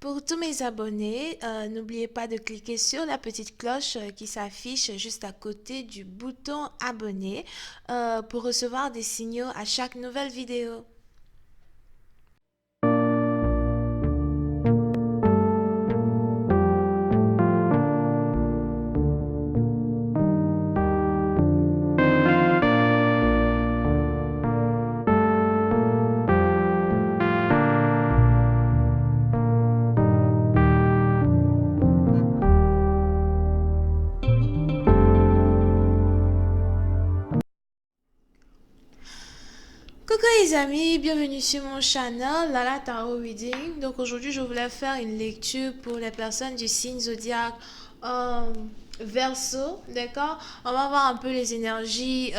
Pour tous mes abonnés, n'oubliez pas de cliquer sur la petite cloche qui s'affiche juste à côté du bouton abonner pour recevoir des signaux à chaque nouvelle vidéo. Coucou les amis, bienvenue sur mon channel Lala Tarot Reading. Donc aujourd'hui je voulais faire une lecture pour les personnes du signe zodiaque Verseau, d'accord. On va voir un peu les énergies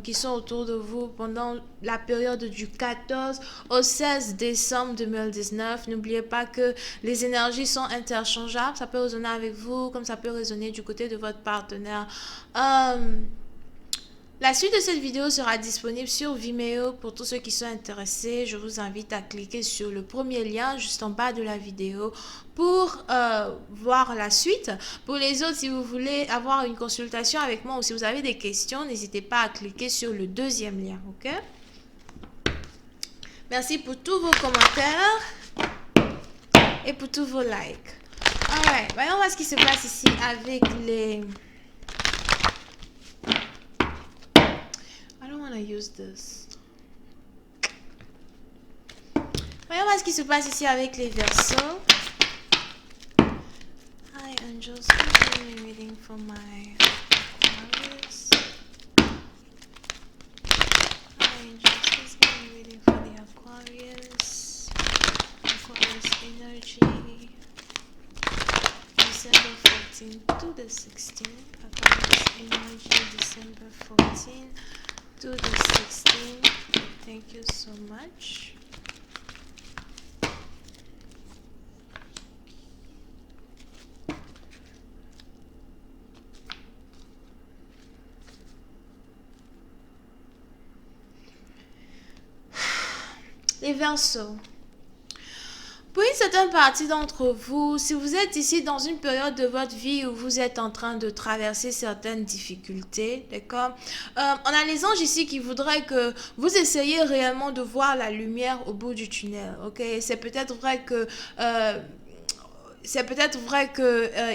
qui sont autour de vous pendant la période du 14 au 16 décembre 2019. N'oubliez pas que les énergies sont interchangeables, ça peut résonner avec vous comme ça peut résonner du côté de votre partenaire. La suite de cette vidéo sera disponible sur Vimeo pour tous ceux qui sont intéressés. Je vous invite à cliquer sur le premier lien juste en bas de la vidéo pour voir la suite. Pour les autres, si vous voulez avoir une consultation avec moi ou si vous avez des questions, n'hésitez pas à cliquer sur le deuxième lien, ok? Merci pour tous vos commentaires et pour tous vos likes. Alright, voyons voir ce qui se passe ici avec les... I don't want to use this. Voyons voir ce qui se passe ici avec les Verseaux. Hi angels, please give me reading for my Aquarius. Hi angels, please give me reading for the Aquarius. Aquarius energy. December 14 to the 16th. Aquarius energy, December 14 to the 16th. Thank you so much. Les Verseaux. Pour une certaine partie d'entre vous, si vous êtes ici dans une période de votre vie où vous êtes en train de traverser certaines difficultés, d'accord? On a les anges ici qui voudraient que vous essayiez réellement de voir la lumière au bout du tunnel, ok? C'est peut-être vrai que...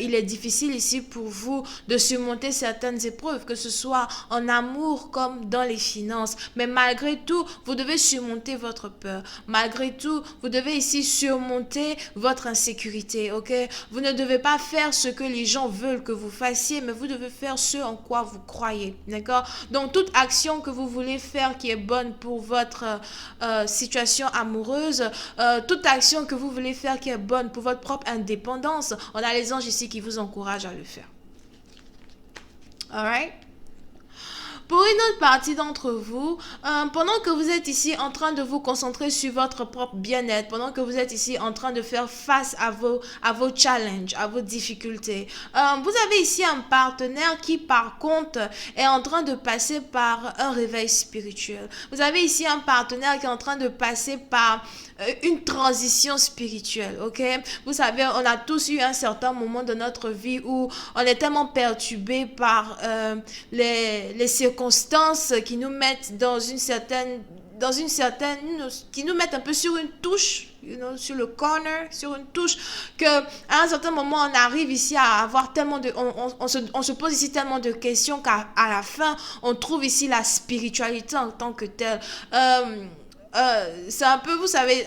il est difficile ici pour vous de surmonter certaines épreuves, que ce soit en amour comme dans les finances. Mais malgré tout, vous devez surmonter votre peur. Malgré tout, vous devez ici surmonter votre insécurité, ok? Vous ne devez pas faire ce que les gens veulent que vous fassiez, mais vous devez faire ce en quoi vous croyez, d'accord? Donc, toute action que vous voulez faire qui est bonne pour votre situation amoureuse, toute action que vous voulez faire qui est bonne pour votre propre indépendance, on a les anges ici qui vous encouragent à le faire. Alright? Pour une autre partie d'entre vous, pendant que vous êtes ici en train de vous concentrer sur votre propre bien-être, pendant que vous êtes ici en train de faire face à vos challenges, à vos difficultés, vous avez ici un partenaire qui, par contre, est en train de passer par un réveil spirituel. Vous avez ici un partenaire qui est en train de passer par une transition spirituelle, ok? Vous savez, on a tous eu un certain moment de notre vie où on est tellement perturbé par les circonstances qui nous mettent qui nous mettent un peu sur une touche, sur le corner, sur une touche, que à un certain moment on arrive ici à avoir tellement de, on se pose ici tellement de questions qu'à la fin on trouve ici la spiritualité en tant que telle. C'est un peu, vous savez,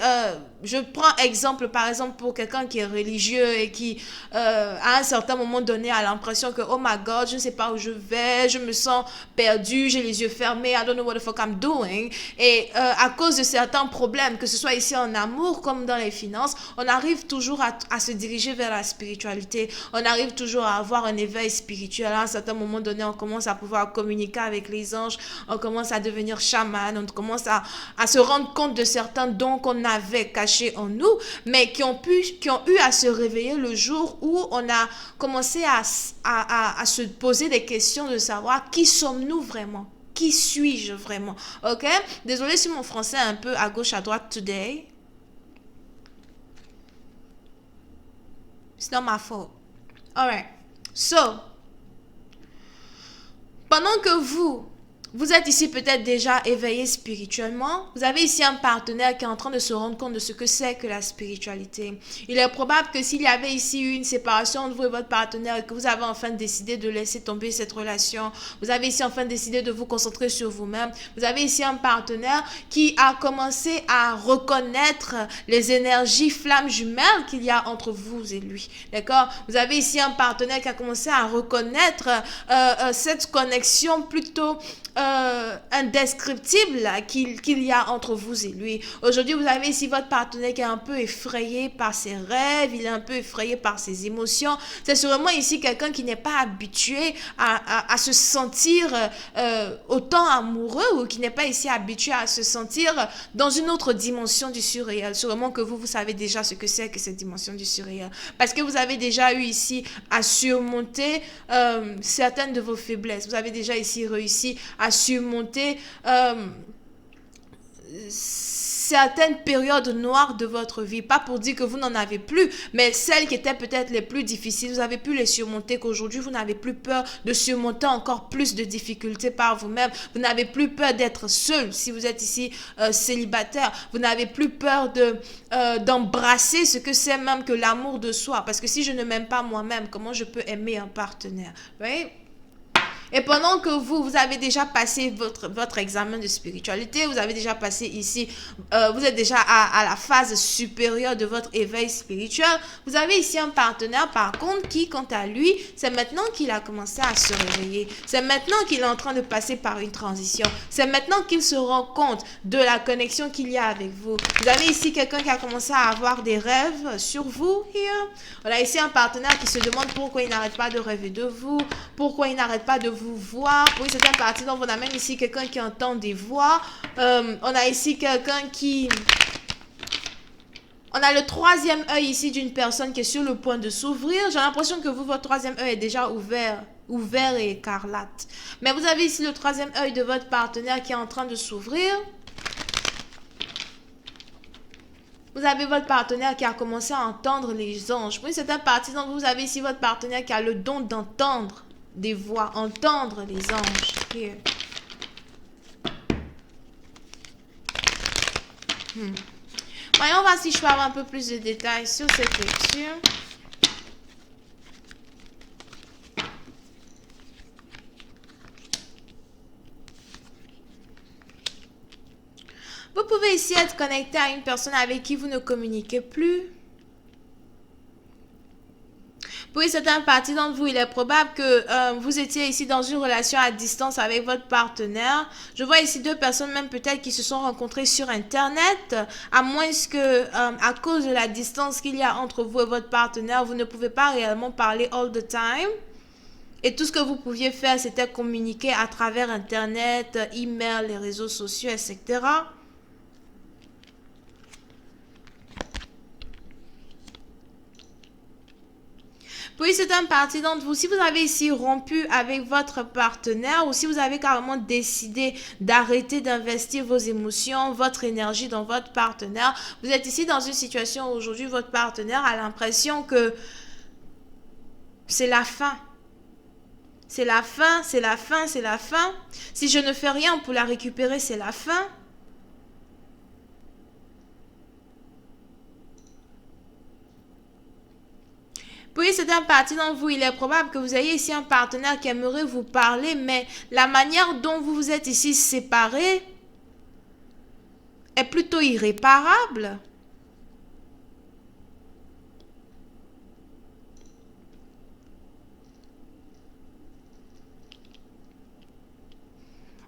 je prends exemple, par exemple, pour quelqu'un qui est religieux et qui, à un certain moment donné, a l'impression que, oh my God, je ne sais pas où je vais, je me sens perdu, j'ai les yeux fermés, I don't know what the fuck I'm doing. Et à cause de certains problèmes, que ce soit ici en amour comme dans les finances, on arrive toujours à se diriger vers la spiritualité. On arrive toujours à avoir un éveil spirituel. À un certain moment donné, on commence à pouvoir communiquer avec les anges, on commence à devenir chaman, on commence à se rendre compte de certains dons qu'on avait cachés en nous, mais qui ont eu à se réveiller le jour où on a commencé à se poser des questions de savoir qui sommes-nous vraiment, qui suis-je vraiment, ok? Désolée si mon français est un peu à gauche à droite today. It's not my fault. Alright. So, pendant que vous êtes ici peut-être déjà éveillé spirituellement. Vous avez ici un partenaire qui est en train de se rendre compte de ce que c'est que la spiritualité. Il est probable que s'il y avait ici une séparation entre vous et votre partenaire et que vous avez enfin décidé de laisser tomber cette relation, vous avez ici enfin décidé de vous concentrer sur vous-même, vous avez ici un partenaire qui a commencé à reconnaître les énergies flammes jumelles qu'il y a entre vous et lui. D'accord? Vous avez ici un partenaire qui a commencé à reconnaître cette connexion plutôt indescriptible qu'il y a entre vous et lui. Aujourd'hui, vous avez ici votre partenaire qui est un peu effrayé par ses rêves, il est un peu effrayé par ses émotions. C'est sûrement ici quelqu'un qui n'est pas habitué à se sentir autant amoureux ou qui n'est pas ici habitué à se sentir dans une autre dimension du surréel. Sûrement que vous savez déjà ce que c'est que cette dimension du surréel. Parce que vous avez déjà eu ici à surmonter certaines de vos faiblesses. Vous avez déjà ici réussi à surmonter certaines périodes noires de votre vie. Pas pour dire que vous n'en avez plus, mais celles qui étaient peut-être les plus difficiles, vous avez pu les surmonter, qu'aujourd'hui vous n'avez plus peur de surmonter encore plus de difficultés par vous-même. Vous n'avez plus peur d'être seul si vous êtes ici célibataire. Vous n'avez plus peur d'embrasser ce que c'est même que l'amour de soi. Parce que si je ne m'aime pas moi-même, comment je peux aimer un partenaire? Right? Et pendant que vous avez déjà passé votre examen de spiritualité, vous avez déjà passé ici, vous êtes déjà à la phase supérieure de votre éveil spirituel, vous avez ici un partenaire par contre qui, quant à lui, c'est maintenant qu'il a commencé à se réveiller. C'est maintenant qu'il est en train de passer par une transition. C'est maintenant qu'il se rend compte de la connexion qu'il y a avec vous. Vous avez ici quelqu'un qui a commencé à avoir des rêves sur vous. Here. On a ici un partenaire qui se demande pourquoi il n'arrête pas de rêver de vous, pourquoi il n'arrête pas de vous voir. Oui, c'est une partie dont on a même ici quelqu'un qui entend des voix. On a ici quelqu'un qui... On a le troisième œil ici d'une personne qui est sur le point de s'ouvrir. J'ai l'impression que votre troisième œil est déjà ouvert et écarlate. Mais vous avez ici le troisième œil de votre partenaire qui est en train de s'ouvrir. Vous avez votre partenaire qui a commencé à entendre les anges. Oui, c'est un parti dont vous avez ici votre partenaire qui a le don d'entendre des voix, entendre les anges. Here. Voyons voir si je peux avoir un peu plus de détails sur cette lecture. Vous pouvez ici être connecté à une personne avec qui vous ne communiquez plus. Pour une certaine partie d'entre vous, il est probable que vous étiez ici dans une relation à distance avec votre partenaire. Je vois ici deux personnes même peut-être qui se sont rencontrées sur Internet. À moins que, à cause de la distance qu'il y a entre vous et votre partenaire, vous ne pouvez pas réellement parler all the time. Et tout ce que vous pouviez faire, c'était communiquer à travers Internet, email, les réseaux sociaux, etc. Puis c'est une partie d'entre vous, si vous avez ici rompu avec votre partenaire ou si vous avez carrément décidé d'arrêter d'investir vos émotions, votre énergie dans votre partenaire, vous êtes ici dans une situation où aujourd'hui votre partenaire a l'impression que c'est la fin. C'est la fin, c'est la fin, c'est la fin. Si je ne fais rien pour la récupérer, c'est la fin. Puis c'est un parti d'entre vous, il est probable que vous ayez ici un partenaire qui aimerait vous parler, mais la manière dont vous vous êtes ici séparés est plutôt irréparable.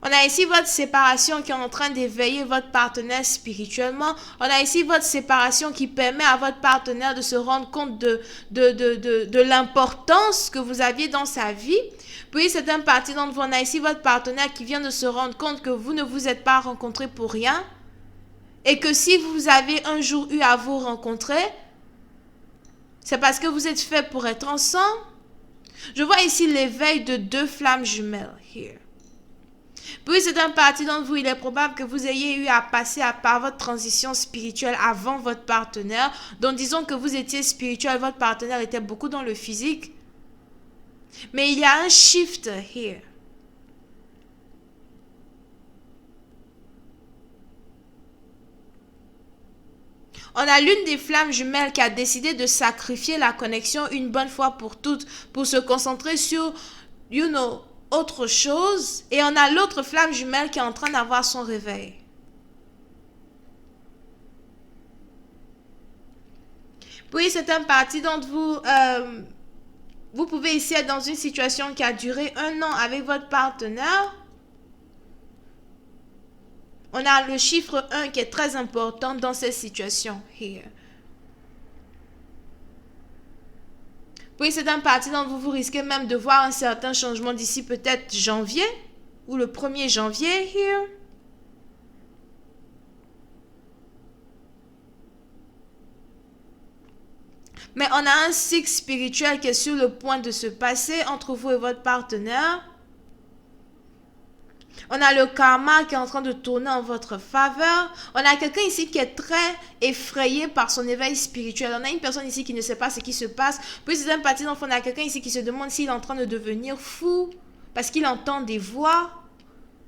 On a ici votre séparation qui est en train d'éveiller votre partenaire spirituellement. On a ici votre séparation qui permet à votre partenaire de se rendre compte de l'importance que vous aviez dans sa vie. Puis c'est un parti d'entre vous. On a ici votre partenaire qui vient de se rendre compte que vous ne vous êtes pas rencontrés pour rien. Et que si vous avez un jour eu à vous rencontrer, c'est parce que vous êtes faits pour être ensemble. Je vois ici l'éveil de deux flammes jumelles. Here. Puis c'est un parti d'entre vous, il est probable que vous ayez eu à passer par votre transition spirituelle avant votre partenaire. Donc disons que vous étiez spirituel, votre partenaire était beaucoup dans le physique. Mais il y a un shift here. On a l'une des flammes jumelles qui a décidé de sacrifier la connexion une bonne fois pour toutes pour se concentrer sur, autre chose. Et on a l'autre flamme jumelle qui est en train d'avoir son réveil. Puis c'est un parti d'entre vous. Vous pouvez ici être dans une situation qui a duré 1 an avec votre partenaire. On a le chiffre 1 qui est très important dans cette situation. Here. Puis c'est un parti d'entre vous, vous risquez même de voir un certain changement d'ici peut-être janvier ou le 1er janvier. Here. Mais on a un cycle spirituel qui est sur le point de se passer entre vous et votre partenaire. On a le karma qui est en train de tourner en votre faveur. On a quelqu'un ici qui est très effrayé par son éveil spirituel. On a une personne ici qui ne sait pas ce qui se passe. Puis c'est un parti d'enfant, on a quelqu'un ici qui se demande s'il est en train de devenir fou parce qu'il entend des voix.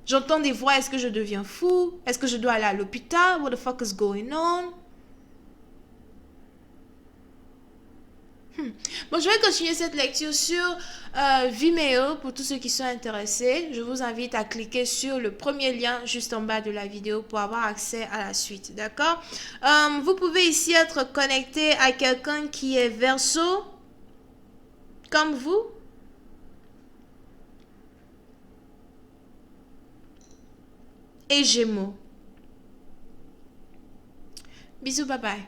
J'entends des voix, est-ce que je deviens fou? Est-ce que je dois aller à l'hôpital? What the fuck is going on? Bon, je vais continuer cette lecture sur Vimeo pour tous ceux qui sont intéressés. Je vous invite à cliquer sur le premier lien juste en bas de la vidéo pour avoir accès à la suite, d'accord? Vous pouvez ici être connecté à quelqu'un qui est Verseau, comme vous. Et Gémeaux. Bisous, bye bye.